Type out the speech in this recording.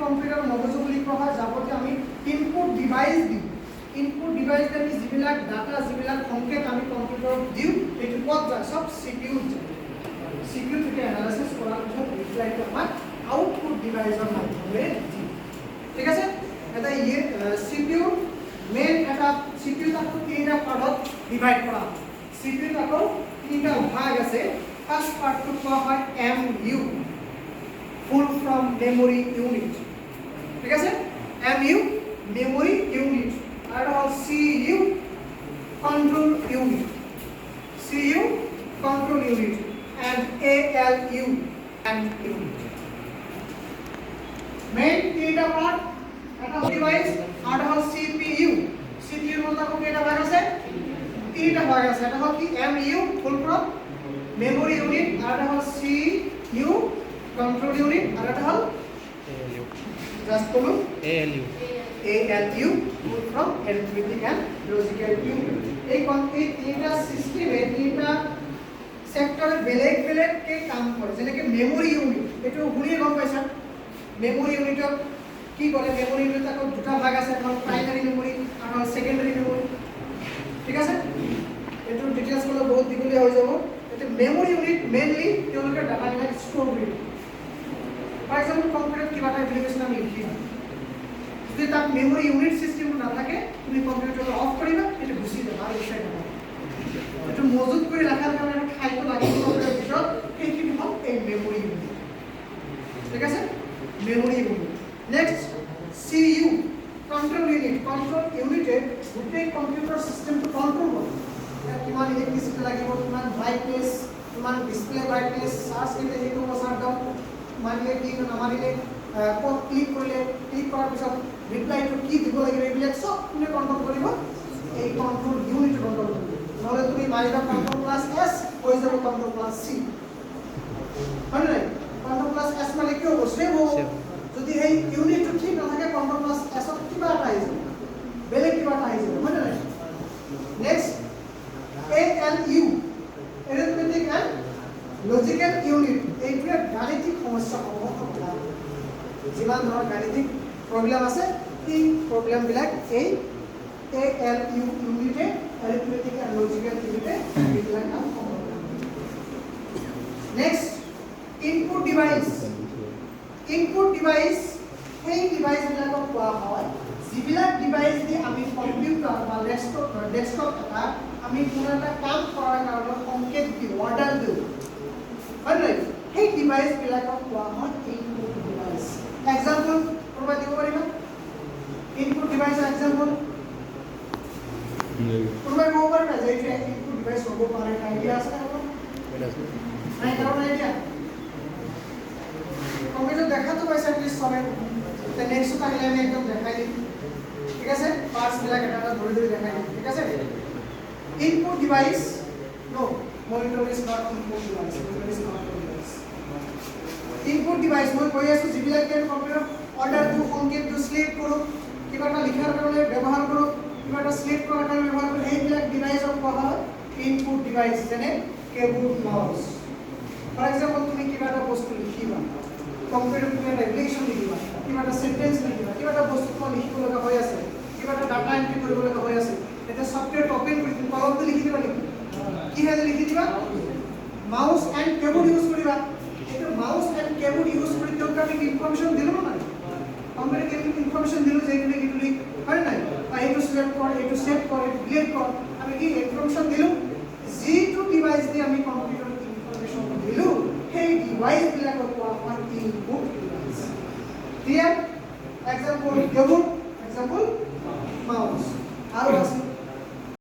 computer মগজু বুলি কোৱা হয় যাবতে আমি ইনপুট ডিভাইস দিওঁ ইনপুট ডিভাইস আমি যিবিলাক ডাটা যিবিলাক সংকেত আমি কম্পিউটাৰত দিওঁ এইটো ক'ত যায় সব CPU যায় CPU থেকে এনালাইসিস কৰাৰ পিছত ৰিপ্লাইটো আমাক আউটপুট ডিভাইসৰ মাধ্যমেৰে দিওঁ ঠিক আছে এটা CPU মেইন এটা CPU তাকো তিনিটা পাৰ্টত ডিভাইড কৰা CPU তাকো তিনিটা ভাগ আছে ফাৰ্স্ট পাৰ্টটো কোৱা হয় MU full from memory unit ঠিক আছে MU memory unit are hall CU control unit CU control unit and ALU and unit main তিনটা পার্ট এটা ডিভাইস আর হল CPU CPU এর মধ্যে কয়টা ভাগ আছে তিনটা ভাগ আছে এটা হল কি MU full from memory unit are hall CU control unit আর এটা হল জাস্ট বলুন ALU full from arithmetic and logical unit এই তিনটা সিস্টেমে তিনটা সেক্টরে বেলেগ বেলেগ কে কাম কৰে যেনেকৈ মেমৰি ইউনিট এটো শুনিয়ে গম পাইছা মেমৰি ইউনিটত কি কৰে মেমৰি ইউনিট আকৌ দুটা ভাগ আছে এখন প্ৰাইমাৰী মেমৰি আৰু সেকেন্ডাৰী মেমৰি ঠিক আছে এটো ডিটেইলছ কলে বহুত দীঘলীয়া হৈ যাব এটো মেমৰি ইউনিট মেইনলি তেওঁলোকে ডাটাবিলাক ষ্ট'ৰ কৰে ফৰ এক্সাম্পল কম্পিউটাৰত কিবা এটা এপ্লিকেশ্যন আমি লিখিবা যদি তাত মেমৰি ইউনিট সিস্টেম নাথাকে তুমি কম্পিউটাৰটো অফ কৰিবা এটা গুচি যাব আৰু বিষয় নহয় এটো মজুত কৰি ৰাখাৰ কাৰণে খাইটো লাগিব কম্পিউটাৰৰ ভিতৰত এইখিনি হ'ল এই মেমৰি ইউনিট ঠিক আছে memory unit next CU control ইউনিটে গোটেই কম্পিউটাৰ সিস্টেমটো কন্ট্ৰোল কৰে কিমান ইলেক্ট্ৰিচিটি লাগিব কিমান ব্ৰাইটনেছ কিমান ডিসপ্লে ব্ৰাইটনেছ চাৰ্জ কৰিলে সেইটো বছৰ দাম মানিলে কি নামানিলে ক'ত ক্লিক কৰিলে ক্লিক কৰাৰ পিছত ৰিপ্লাইটো কি দিব লাগিব এইবিলাক সব তুমি কন্ট্ৰোল কৰিব এই কন্ট্ৰোল ইউনিট কন্ট্ৰোল কৰিব নহলে তুমি মাৰিবা কন্ট্ৰোল প্লাস S হৈ যাব কন্ট্ৰোল প্লাস C হয় নাই কন্ট্ৰোল প্লাস S মানে কি হ'ব সেভ হ'ব যদি এই ইউনিটটো ঠিক নাথাকে কন্ট্ৰোল প্লাস S ত কিবা এটা আহি যাব বেলেগ কিবা এটা আহি যাব হয় নাই next ALU arithmetic and logical unit এইটোৱে গাণিতিক সমস্যা সমাধান যিমান ধৰণৰ গাণিতিক প্ৰবলেম আছে এই প্ৰবলেম বিলাক এই ALU ইউনিটে arithmetic and logical unite এইবিলাক কাম কৰে নেক্সট ইনপুট ডিভাইস এই ডিভাইস বিলাকক কোৱা হয় যিবিলাক ডিভাইস দি আমি কম্পিউটাৰ বা ডেস্কটপ এটা আমি কোনো এটা কাম কৰাৰ কাৰণে সংকেত দিওঁ অৰ্ডাৰ দিওঁ হয় নাই সেই ডিভাইস বিলাকক কোৱা হয় ইনপুট ডিভাইস এক্সাম্পল কোনোবা দিব পাৰিবা ইনপুট ডিভাইসৰ এক্সাম্পল কোনোবা ক'ব পাৰিবা যে এইটো ইনপুট ডিভাইস হ'ব পাৰে আইডিয়া আছে নাই কারণ আইডিয়া কম্পিউটার দেখাতো পাইছে প্লিজ সবে তে নেক্সট টাইম আমি একদম দেখাই দিম ঠিক আছে পার্টস বিলাক এটা ধরে ধরে দেখাই দিম ঠিক আছে input device no monitor is not input device monitor is not input device মই কৈ আছো যিবিলাক কে কম্পিউটাৰ অৰ্ডাৰ টু সংকেত টু সিলেক্ট কৰো কিবা এটা লিখাৰ কাৰণে ব্যৱহাৰ কৰো কিবা এটা সিলেক্ট কৰাৰ কাৰণে ব্যৱহাৰ কৰো এইবিলাক ডিভাইসক কোৱা হয় ইনপুট ডিভাইস যেনে কিবোৰ্ড মাউস ফৰ এক্সাম্পল তুমি কিবা এটা বস্তু লিখিবা কম্পিউটাৰ তুমি এটা এপ্লিকেশ্যন লিখিবা কিবা এটা সেন্টেন্স লিখিবা কিবা এটা বস্তু তুমি লিখিব লগা হৈ আছে কিবা এটা ডাটা এন্ট্ৰি কৰিব লগা হৈ আছে এটা সফটওয়্যাৰ ওপেন কৰি তুমি কলমটো লিখি দিবা নেকি কি হেলে লিখি দিবা মাউস এন্ড কিবোর্ড ইউজ কৰিবা এটা মাউস এন্ড কিবোৰ্ড ইউজ কৰি তুমি ইনফরমেশন দিলো না কম্পিউটার ইনফরমেশন দিলো যে এখানে কি লিখ হয় না এইটো সিলেক্ট কর এইটো সেভ কর এইটো ডিলিট কর আমি কি ইনফরমেশন দিলো জি টু ডিভাইস দিয়ে আমি কম্পিউটার ইনফরমেশন দিলো সেই ডিভাইস বিলাকক কোৱা হয় input device clear example keyboard example mouse আৰু আছে